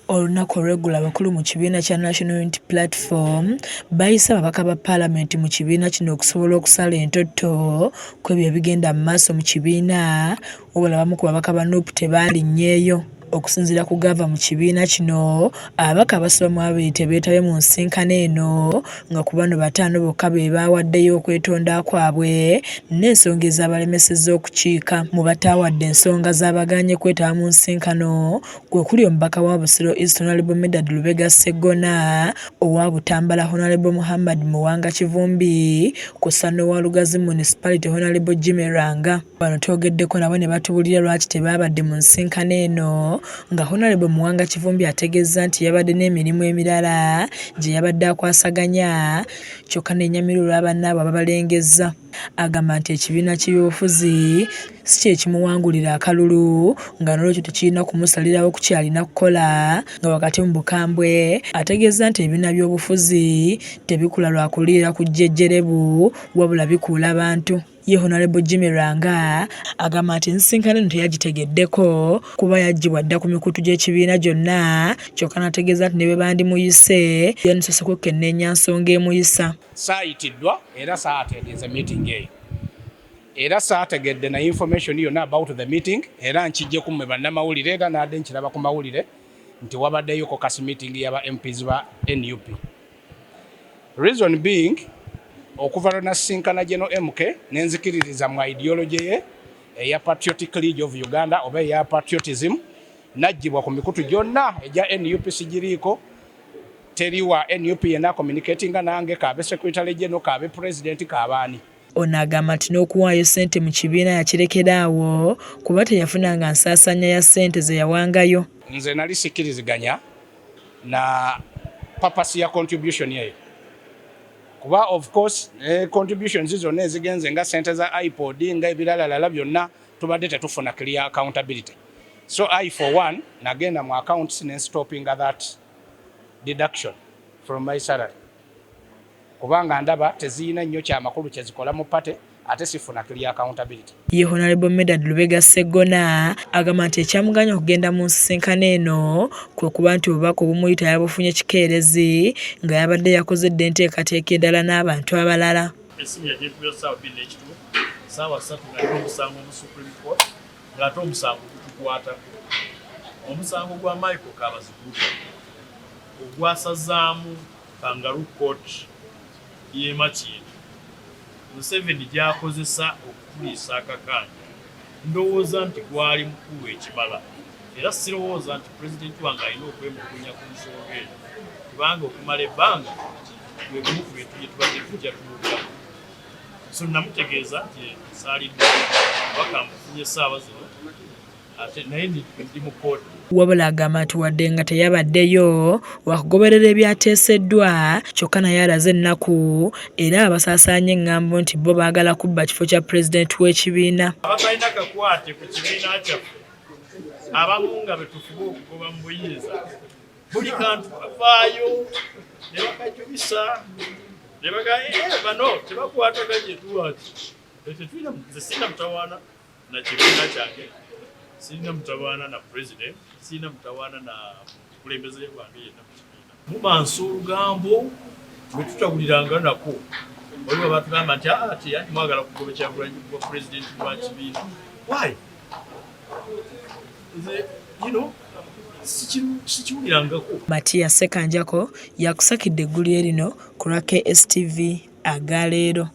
Olunaku olw'eggulo abakulu mu kibiina kya National Unity Platform bayise ababaka ba Paalamenti mu kibiina kino okusobola okusala entonto ku ebyo ebigenda mu maaso mu kibiina, wabula abamu ku babaka ba NUP tebaalinnyeeyo. Okusinziira ku gava mu kibiina kino, ababaka abasoba mu 2 tebeetabye mu nsisinkano eno, nga ku bano 5 bokka be baawaddeyo okwetonda kwabwe n'ensonga ezaabalemesezza okukiika. Mu bataawadde ensonga z'abagaanye kwetaba mu nsisinkano kwe kuli omubaka wa Busiro East Honorable Medad Lubega Sseggona, owa Butambala Honorable Muhammad Muwanga Kivumbi, kw'ossa n'owa Lugazi Municipality Honorable Jimmy Ranga. Bano twogeddeko nabo ne batubuulira lwaki tebaabadde mu nsisinkano eno, nga Honorable Muwanga Kivumbi ategeezza nti yabadde n'emirimu emirala gye yabadde akwasaganya, kyokka n'ennyamira olwa bannaabwe ababalengezza. Agamba nti ekibiina ky'ebyobufuzi si kye kimuwangulira akalulu, nga n'olwekyo tekirina kumusalirawo ku kyalina kukola, nga wakati mu bukambwe ategeezza nti ebibiina by'obufuzi tebikula lwa kuliira ku jjejjerebu, wabula bikuula bantu. Ye Honorable Jimmy Ranga agamba nti ensisinkano eno teyagitegeddeko kuba yaggyibwa dda ku mikutu gy'ekibiina gyonna, kyokka n'ategeeza nti ne bwe bandimuyise yanisose kwekenneenya nsonga emuyisa. Saayitiddwa era saategeeza meeting eyo, era saategedde na information yonna about the meeting, era nkijje ku mmwe bannamawulire era nadde nkiraba ku mawulire nti wabaddeyo caucus meeting y'aba MPs ba NUP. Reason being, okuva lwe nasisinkana General MK nenzikiririza mu ideology ye eya Patriotic League of Uganda oba eya patriotism, najjibwa ku mikutu gyonna egya NUP sigiriiko. Teriwa NUP yena communicatinga nange, kaabe secretary general, kaabe president, kaabaani. Ono agamba nti n'okuwaayo ssente mu kibiina yakirekeraawo kuba teyafunanga nsaasanya ya ssente ze yawangayo. Nze nali sikkiriziganya na papasi ya contribution yeyo, kuba of course contributions zonna ezigenze nga ssente za iPod nga ebiralalala byonna tubadde tetufuna clear accountability. So I for one nagenda mu accounts ne stopping that deduction from my salary, kubanga ndaba teziyina nnyo kyamakulu kyezikola mu pate ate sifuna clear accountability. Ye Honorable Medad Lubega Sseggona agamba nti ekyamuganya okugenda mu nsisinkano eno kwe kuba nti obubaka obumuyita yabufunye kikeerezi nga yabadde yakozedde enteekateeka endala n'abantu abalala. Esimu yagyekubira ssaawa 2 n'ekituufu, ssaawa 3 ng'ate omusango mu Supreme Court, ng'ate omusango gutukwatako. Omusango gwa Michael Kabaziguta ogwasazaamu Kangaroo Court y'e Makindu, Museveni gy'akozesa okutuliisa akakanja, ndowooza nti gwali mukulu ekimala, era sirowooza nti pulezidenti wange alina okwemukunya ku nsonga eyo, kubanga okumala ebbanga gwe gumu ku bintu bye tubadde tujja tuwuliramu. So namutegeeza nti saaliddwa paka amufunye essaawa zino, ate naye ndi mu kooti. Wabula agamba nti wadde nga teyabaddeyo wakugoberera ebyateeseddwa, kyokka naye alaze ennaku era abasaasaanya eŋŋambo nti bo baagala kubba kifo kya pulezidenti w'ekibiina. Abatalina kakwate ku kibiina kyaffe abamu nga betufuba okugoba mu buyinza, buli kantu kavaayo ne bakajubisa ne bano tebakwataganye tuwaki. Nze sina mutawaana na kibiina kyange, sina mutawaana na president, sina mutawaana na kulembeze wange yenna mu kibiina. Mumansa olugambo bwe tutawuliranga nako, waliwo batugamba nti ati yanti mwagala kugoba Kyagulanyi kwa president wa kibiina. Why? Sikiwulirangako. Matiya Ssekanjako yakusakidde eggulu lino ku lwa KSTV aga leero.